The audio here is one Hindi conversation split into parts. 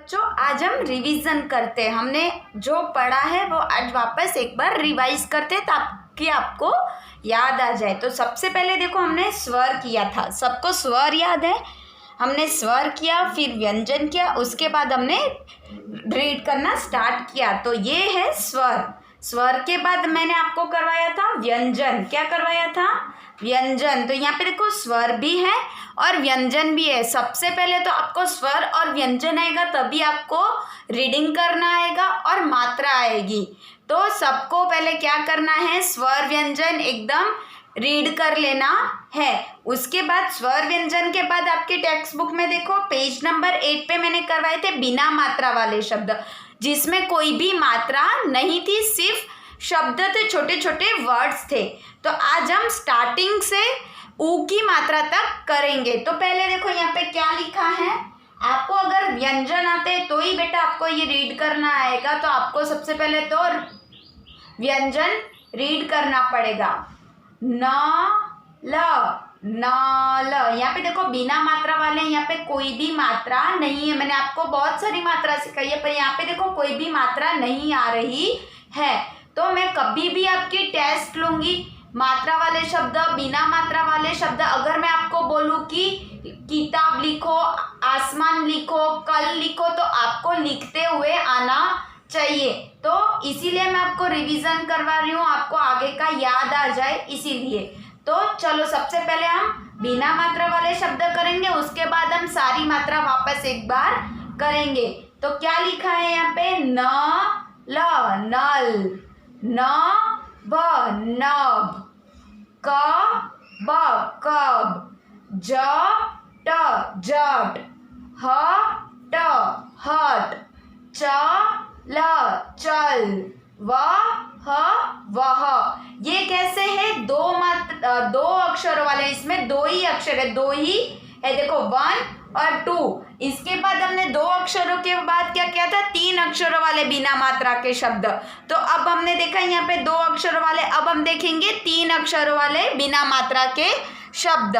बच्चों आज हम रिवीजन करते हैं। हमने जो पढ़ा है वो आज वापस एक बार रिवाइज करते हैं ताकि आपको याद आ जाए। तो सबसे पहले देखो हमने स्वर किया था, सबको स्वर याद है। हमने स्वर किया, फिर व्यंजन किया, उसके बाद हमने रीड करना स्टार्ट किया। तो ये है स्वर। स्वर के बाद मैंने आपको करवाया था व्यंजन। क्या करवाया था? व्यंजन। तो यहाँ पे देखो स्वर भी है और व्यंजन भी है। सबसे पहले तो आपको स्वर और व्यंजन आएगा तभी आपको रीडिंग करना आएगा और मात्रा आएगी। तो सबको पहले क्या करना है, स्वर व्यंजन एकदम रीड कर लेना है। उसके बाद स्वर व्यंजन के बाद आपके टेक्स्ट बुक में देखो पेज नंबर 8 पे मैंने करवाए थे बिना मात्रा वाले शब्द, जिसमें कोई भी मात्रा नहीं थी, सिर्फ शब्द थे, छोटे छोटे वर्ड्स थे। तो आज हम स्टार्टिंग से ऊ की मात्रा तक करेंगे। तो पहले देखो यहाँ पे क्या लिखा है। आपको अगर व्यंजन आते हैं तो ही बेटा आपको ये रीड करना आएगा। तो आपको सबसे पहले तो व्यंजन रीड करना पड़ेगा। न ल नाल। यहाँ पे देखो बिना मात्रा वाले, यहाँ पे कोई भी मात्रा नहीं है। मैंने आपको बहुत सारी मात्रा सिखाई है पर यहाँ पे देखो कोई भी मात्रा नहीं आ रही है। तो मैं कभी भी आपकी टेस्ट लूंगी, मात्रा वाले शब्द, बिना मात्रा वाले शब्द। अगर मैं आपको बोलूँ कि किताब लिखो, आसमान लिखो, कल लिखो, तो आपको लिखते हुए आना चाहिए। तो इसीलिए मैं आपको रिवीजन करवा रही हूँ, आपको आगे का याद आ जाए इसीलिए। तो चलो सबसे पहले हम बिना मात्रा वाले शब्द करेंगे, उसके बाद हम सारी मात्रा वापस एक बार करेंगे। तो क्या लिखा है यहाँ पे? न ल नल, न ब नब, क ब कब, ज ट जट, ह ट हट, च ल चल, व ह वह। ये कैसे है? दो अक्षरों वाले, इसमें दो ही अक्षर है, दो ही है। देखो 1 और 2। इसके बाद हमने दो अक्षरों के बाद क्या किया था? 3 अक्षरों वाले बिना मात्रा के शब्द। तो अब हमने देखा यहाँ पे 2 अक्षरों वाले, अब हम देखेंगे 3 अक्षरों वाले बिना मात्रा के शब्द।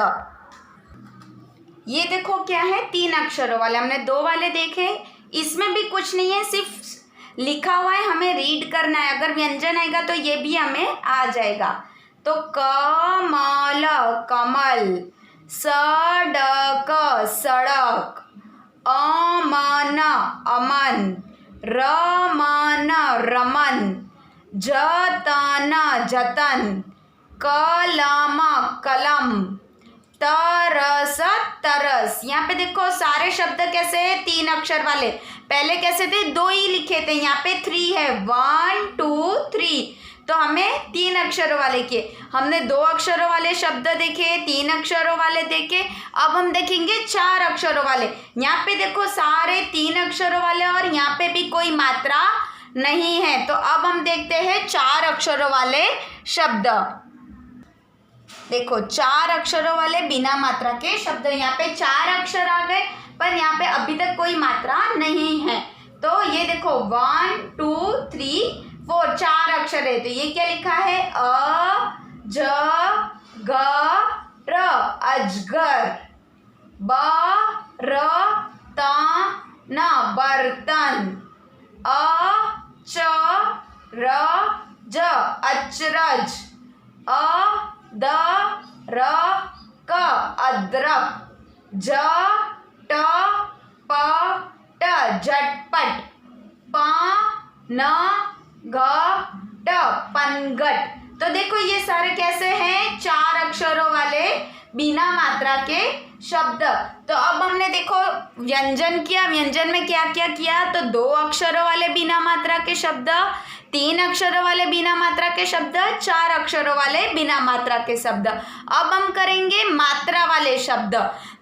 ये देखो क्या है? 3 अक्षरों वाले। हमने 2 वाले देखे, इसमें भी कुछ नहीं है, सिर्फ लिखा हुआ है, हमें रीड करना है। अगर व्यंजन आएगा तो ये भी हमें आ जाएगा। तो कमल कमल, सड़क सड़क, अमन अमन, रमन रमन, जतन जतन, कलम कलम, तरस तरस। यहाँ पे देखो सारे शब्द कैसे है? 3 अक्षर वाले। पहले कैसे थे? 2 ही लिखे थे, यहाँ पे 3 है, 1 2 3। तो हमें 3 अक्षरों वाले किए। हमने 2 अक्षरों वाले शब्द देखे, 3 अक्षरों वाले देखे। अब हम देखेंगे 4 अक्षरों वाले। यहाँ पे देखो सारे 3 अक्षरों वाले और यहाँ पे भी कोई मात्रा नहीं है। तो अब हम देखते हैं 4 अक्षरों वाले शब्द। देखो 4 अक्षरों वाले बिना मात्रा के शब्द। यहाँ पे 4 अक्षर आ गए पर यहाँ पे अभी तक कोई मात्रा नहीं है। तो ये देखो 1 2 3 4 4 अक्षर है। तो ये क्या लिखा है? अ ज ग र अजगर, ब र त न बर्तन, अ च र ज अचरज, अ द र क अदरक, ज ट प ट झटपट, प न घ ट पनघट। तो देखो ये सारे कैसे हैं? 4 अक्षरों वाले बिना मात्रा के शब्द। तो अब हमने देखो व्यंजन किया। व्यंजन में क्या क्या किया? तो 2 अक्षरों वाले बिना मात्रा के शब्द, 3 अक्षरों वाले बिना मात्रा के शब्द, 4 अक्षरों वाले बिना मात्रा के शब्द। अब हम करेंगे मात्रा वाले शब्द।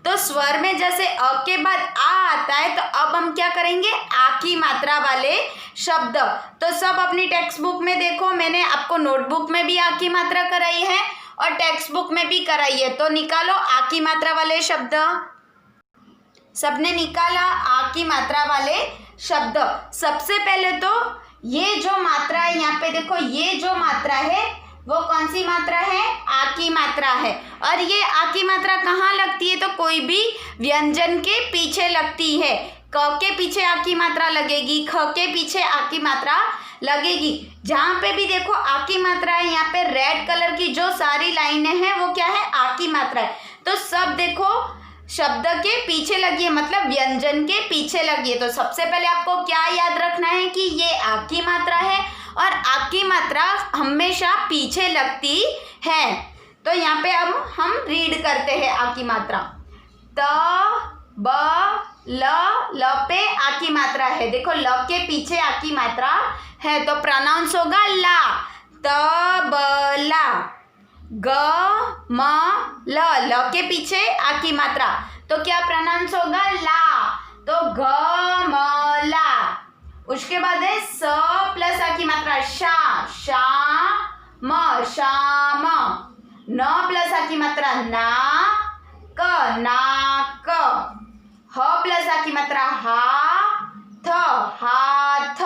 तो स्वर में जैसे अ के बाद आ आता है, तो अब हम क्या करेंगे? आ की मात्रा वाले शब्द। तो सब अपनी टेक्स्ट बुक में देखो, मैंने आपको नोटबुक में भी आ की मात्रा कराई है और टेक्स्ट बुक में भी कराई है। तो निकालो आ की मात्रा वाले शब्द। सबने निकाला आ की मात्रा वाले शब्द। सबसे पहले तो ये जो मात्रा है, यहाँ पे देखो ये जो मात्रा है वो कौन सी मात्रा है? आ की मात्रा है। और ये आ की मात्रा कहाँ लगती है? तो कोई भी व्यंजन के पीछे लगती है। क के पीछे आ की मात्रा लगेगी, ख के पीछे आ की मात्रा लगेगी। जहाँ पे भी देखो आ की मात्रा है, यहाँ पे रेड कलर की जो सारी लाइनें हैं वो क्या है, आ की मात्रा है। तो सब देखो शब्द के पीछे लगी है, मतलब व्यंजन के पीछे लगी है। तो सबसे पहले आपको क्या याद रखना है कि ये आ की मात्रा है और आ की मात्रा हमेशा पीछे लगती है। तो यहाँ पे अब हम रीड करते हैं आ की मात्रा। त ब ल पे आ की मात्रा है। देखो ल के पीछे आ की मात्रा है तो प्रोनाउंस होगा ला, तबला। ग म ल के पीछे आ की मात्रा तो क्या प्रोनाउंस होगा, ला। तो ग म ला। उसके बाद है स प्लस आ की मात्रा शा, शा म, शाम। न प्लस आ की मात्रा ना, क, नाक। ह प्लस आ की मात्रा हा, थ, हाथ।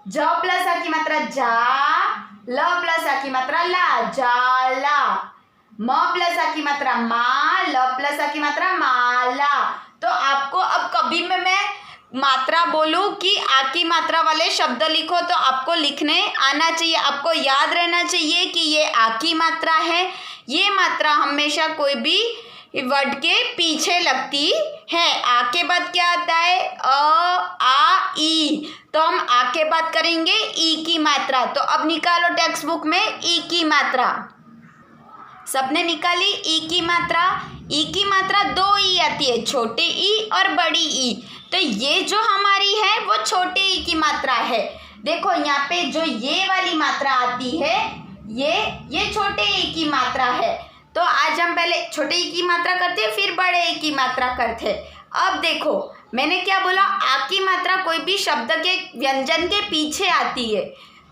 ज प्लस आ की मात्रा जा, ल प्लस आ की मात्रा ला, जाला। म प्लस आ की मात्रा मा, ल प्लस आ की मात्रा माला। तो आपको अब कभी में मैं मात्रा बोलूं कि आ की मात्रा वाले शब्द लिखो तो आपको लिखने आना चाहिए, आपको याद रहना चाहिए कि ये आ की मात्रा है। ये मात्रा हमेशा कोई भी वर्ड के पीछे लगती है। आ के बाद क्या आता है, अ, आ, ई। तो हम आ के बाद करेंगे ई की मात्रा। तो अब निकालो टेक्स्ट बुक में ई की मात्रा। सबने निकाली ई की मात्रा। ई की मात्रा दो ई आती है, छोटे ई और बड़ी ई। तो ये जो हमारी है वो छोटे ई की मात्रा है। देखो यहाँ पे जो ये वाली मात्रा आती है ये छोटे ई की मात्रा है। तो आज हम पहले छोटे ई की मात्रा करते हैं, फिर बड़े ई की मात्रा करते हैं। अब देखो मैंने क्या बोला, आ की मात्रा कोई भी शब्द के व्यंजन के पीछे आती है।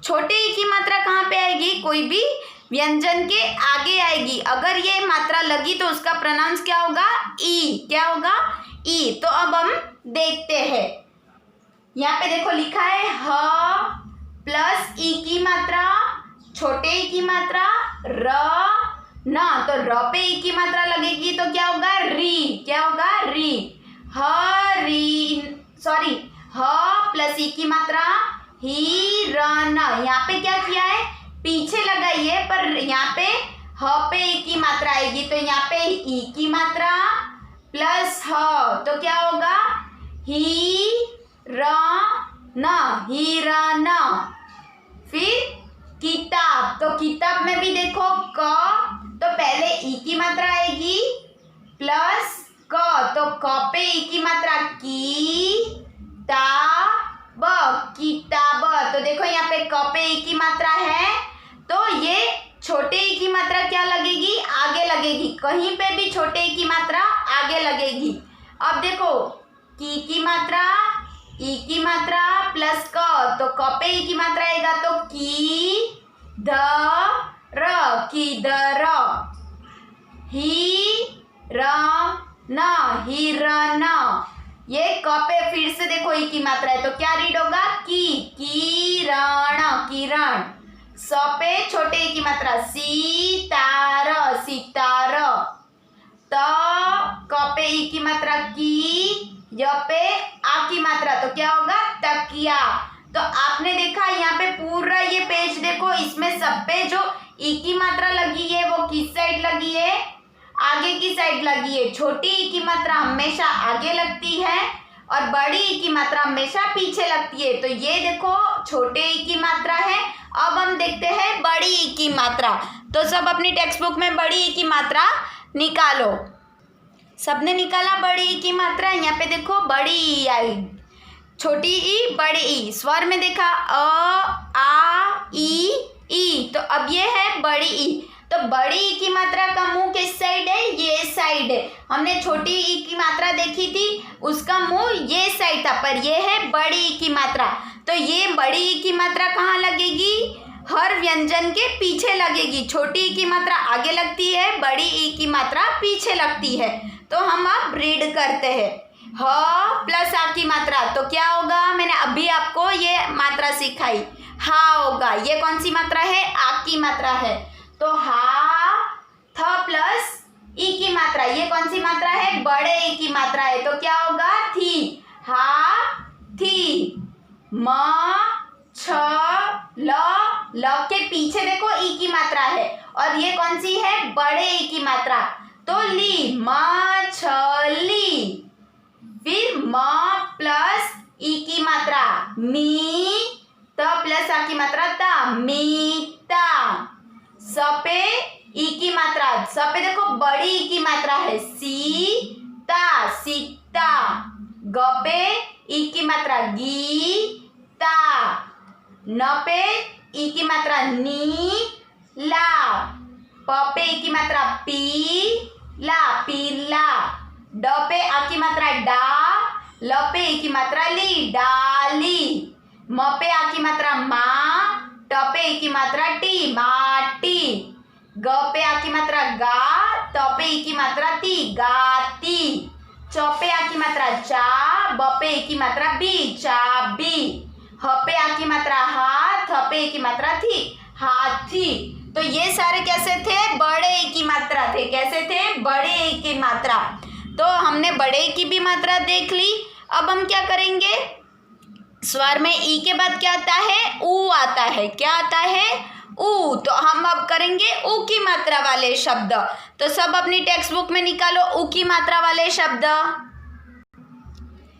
छोटे ई की मात्रा कहाँ पे आएगी, कोई भी व्यंजन के आगे आएगी। अगर ये मात्रा लगी तो उसका प्रोनाउंस क्या होगा, ई। क्या होगा, ई। तो अब हम देखते हैं, यहाँ पे देखो लिखा है ह प्लस ई की मात्रा, छोटे ई की मात्रा र न। तो र पे ई की मात्रा लगेगी तो क्या होगा, री। क्या होगा, री। ह री, सॉरी, ह प्लस ई की मात्रा ही र न। यहाँ पे क्या किया है, पीछे लगाई है, पर यहाँ पे ह पे ई की मात्रा आएगी। तो यहाँ पे ई की मात्रा प्लस ह तो क्या होगा, ही र न, ही र न। फिर किताब, तो किताब में भी देखो क, तो पहले ई की मात्रा आएगी प्लस क। तो क पे ई की मात्रा की, ता ब, किताब। तो देखो यहाँ पे क पे ई की मात्रा है तो ये छोटे ई की मात्रा क्या लगेगी, आगे लगेगी। कहीं पे भी छोटे ई की मात्रा आगे लगेगी। अब देखो की मात्रा, ई की मात्रा प्लस क। तो क पे ई की मात्रा आएगा तो की ध र, किधर। ही र न, हिरन। ये क पे फिर से देखो ई की मात्रा है तो क्या रीड होगा, किरण, किरण। स पे छोटे ई की मात्रा सितार, सितार। त क पे ई की मात्रा की, य पे आ की मात्रा तो क्या होगा, तकिया। तो आपने देखा यहाँ पे पूरा ये पेज देखो, इसमें सब पे जो ई की मात्रा लगी है वो किस साइड लगी है, आगे की साइड लगी है। छोटी ई की मात्रा हमेशा आगे लगती है और बड़ी ई की मात्रा हमेशा पीछे लगती है। तो ये देखो छोटे ई की मात्रा है। अब हम देखते हैं बड़ी ई की मात्रा। तो सब अपनी टेक्स्ट बुक में बड़ी ई की मात्रा निकालो। सबने निकाला बड़ी ई की मात्रा। यहाँ पे देखो बड़ी ई आई, छोटी ई, बड़ी ई। स्वर में देखा अ, आ, ई। तो अब ये है बड़ी ई। तो बड़ी ई की मात्रा का मुंह किस साइड है, ये साइड है। हमने छोटी ई की मात्रा देखी थी, उसका मुंह ये साइड था, पर ये है बड़ी ई की मात्रा। तो ये बड़ी ई की मात्रा कहाँ लगेगी, हर व्यंजन के पीछे लगेगी। छोटी ई की मात्रा आगे लगती है, बड़ी ई की मात्रा पीछे लगती है। तो हम अब रीड करते हैं, ह प्लस आ की मात्रा तो क्या होगा, मैंने अभी आपको ये मात्रा सिखाई, हा होगा। ये कौन सी मात्रा है, आ की मात्रा है। तो हा थ प्लस ई की मात्रा, ये कौन सी मात्रा है, बड़े ई की मात्रा है। तो क्या होगा, थी। हाथी। म छ ल के पीछे देखो ई की मात्रा है और ये कौन सी है, बड़े ई की मात्रा, तो ली, मछली। फिर म प्लस ई की मात्रा मी, त प्लस आ की मात्रा ता, मीता। स पे ई की मात्रा, स पे देखो बड़ी ई की मात्रा है, सीता, सीता। ग पे ई की मात्रा गीता। न पे ई की मात्रा नी, ला। प पे ई की मात्रा पी, ला, पीला। ड पे आ की मात्रा डा, ल पे ई की मात्रा ली, डाली। म पे आ की मात्रा मा, ट पे ई की मात्रा टी, माटी। ग पे आ की मात्रा गा, त पे ई की मात्रा ती, गाती। च पे आ की मात्रा चा, ब पे ई की मात्रा बी, चाबी। ह पे आ की मात्रा हा, थ पे ई की मात्रा थी, हाथी। तो ये सारे कैसे थे, बड़े ई की मात्रा थे। कैसे थे, बड़े ई की मात्रा। तो हमने बड़े ई की भी मात्रा देख ली। अब हम क्या करेंगे, स्वर में ई के बाद क्या आता है, ऊ आता है। क्या आता है, ऊ। तो हम अब करेंगे ऊ की मात्रा वाले शब्द। तो सब अपनी टेक्स्ट बुक में निकालो ऊ की मात्रा वाले शब्द।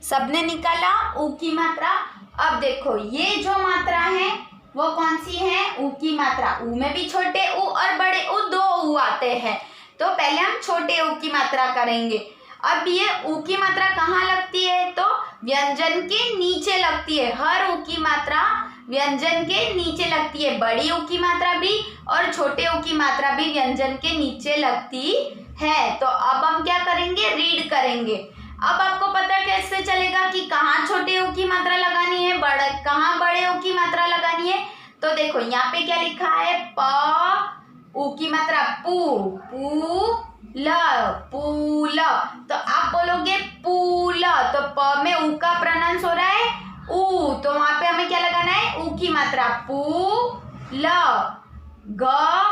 सबने निकाला ऊ की मात्रा। अब देखो ये जो मात्रा है वो कौन सी है, ऊ की मात्रा। ऊ में भी छोटे ऊ और बड़े ऊ, दो ऊ आते हैं। तो पहले हम छोटे ऊ की मात्रा करेंगे। अब ये ऊ की मात्रा कहाँ लगती है, तो व्यंजन के नीचे लगती है। हर ऊ की मात्रा व्यंजन के नीचे लगती है। बड़ी ऊ की मात्रा भी और छोटे ऊ की मात्रा भी व्यंजन के नीचे लगती है। तो अब हम क्या करेंगे, रीड करेंगे। अब आपको पता कैसे चलेगा कि कहाँ छोटे ऊ की मात्रा लगानी है, कहाँ बड़े ऊ की मात्रा लगानी है। तो देखो यहाँ पे क्या लिखा है, प ऊ की मात्रा पू, पू ल, पूल। तो आप बोलोगे पूल, तो प में ऊ का प्रोनाउंस हो रहा है ऊ, तो वहां पे हमें क्या लगाना है, ऊ की मात्रा पू ल। ग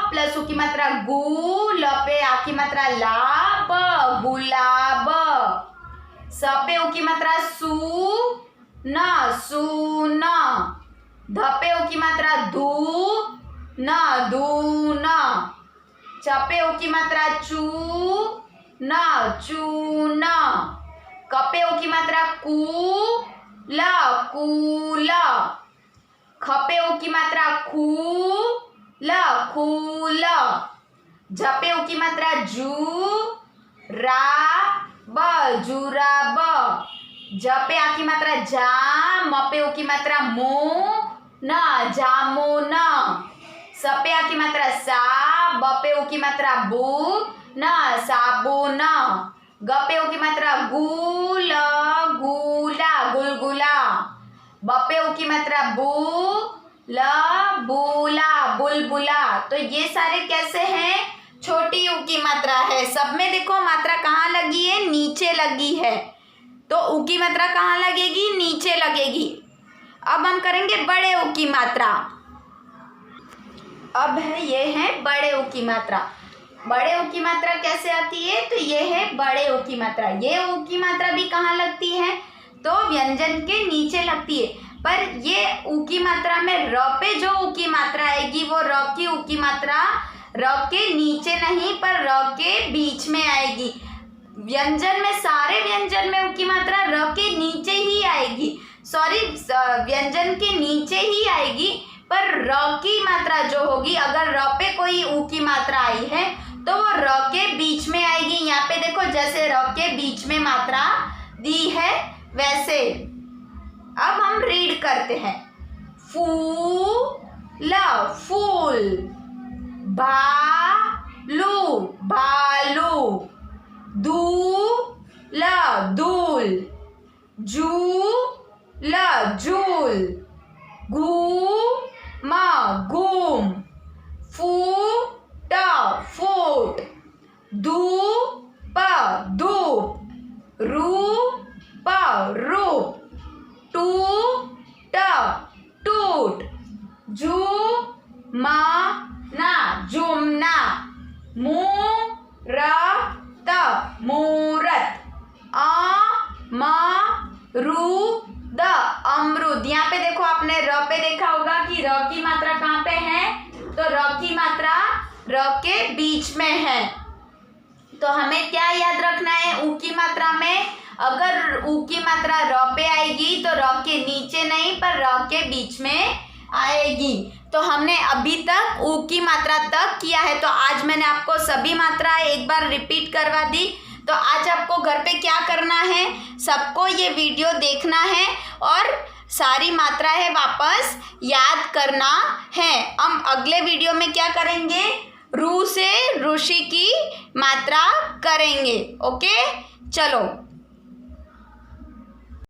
प्लस ऊ की मात्रा गु, ल पे आ की मात्रा ला, ब, गुलाब। स पे ऊ की मात्रा सू न, सून। ध पे ऊ की मात्रा धू न, धून। च पे ऊ की मात्रा चू न, चून। क पे ऊ की मात्रा कू ल, कूल। ख पे ऊ की मात्रा खू ल, खूल। ज पे ऊ की मात्रा जू रा ब, जुराब। ज पे आ की मात्रा जा, म पे ऊ की मात्रा मू न, जामुन। स पे आ की मात्रा सा, ब पे ऊ की मात्रा बू न, साबुन। ग पे ऊ की मात्रा गुल, गुला, गुलगुला। ब पे ऊ की मात्रा बू ल, बुला, बुलबुला। तो ये सारे कैसे हैं, छोटी ऊ की मात्रा है। सब में देखो मात्रा कहाँ लगी है, नीचे लगी है। तो ऊ की मात्रा कहाँ लगेगी, नीचे लगेगी। अब हम करेंगे बड़े ऊ की मात्रा। अब है ये है बड़े ऊ की मात्रा। बड़े ऊ की मात्रा कैसे आती है, तो ये है बड़े ऊ की मात्रा। ये ऊ की मात्रा भी कहाँ लगती है, तो व्यंजन के नीचे लगती है। पर ये ऊ की मात्रा में र पे जो ऊ की मात्रा आएगी वो र की ऊ की मात्रा र के नीचे नहीं पर र के बीच में आएगी। व्यंजन में, सारे व्यंजन में ऊ की मात्रा र के नीचे ही आएगी। सॉरी, व्यंजन के नीचे ही आएगी, पर र की मात्रा जो होगी, अगर र पे कोई ऊ की मात्रा आई है तो वो र के बीच में आएगी। यहाँ पे देखो जैसे र के बीच में मात्रा दी है वैसे। अब हम रीड करते हैं। फूल, फूल। भालू, भालू। दूल, दूल। झूल, झूल। घूम, घूम। फूट, फूट। धूप, धूप। रूप, रूप। टूट, टूट। झूमना, झूमना। मूरत, मूरत। अमरूद, अमरूद। यहाँ पे देखो आपने र पे देखा होगा कि र की मात्रा कहाँ पे है, तो र की मात्रा र के बीच में है। तो हमें क्या याद रखना है, ऊ की मात्रा में अगर ऊ की मात्रा र पे आएगी तो र के नीचे नहीं पर र के बीच में आएगी। तो हमने अभी तक ऊ की मात्रा तक किया है, तो आज मैंने आपको सभी मात्राएं एक बार रिपीट करवा दी। तो आज आपको घर पे क्या करना है, सबको ये वीडियो देखना है और सारी मात्राएं वापस याद करना है। हम अगले वीडियो में क्या करेंगे, रू से ऋषि की मात्रा करेंगे। ओके, चलो।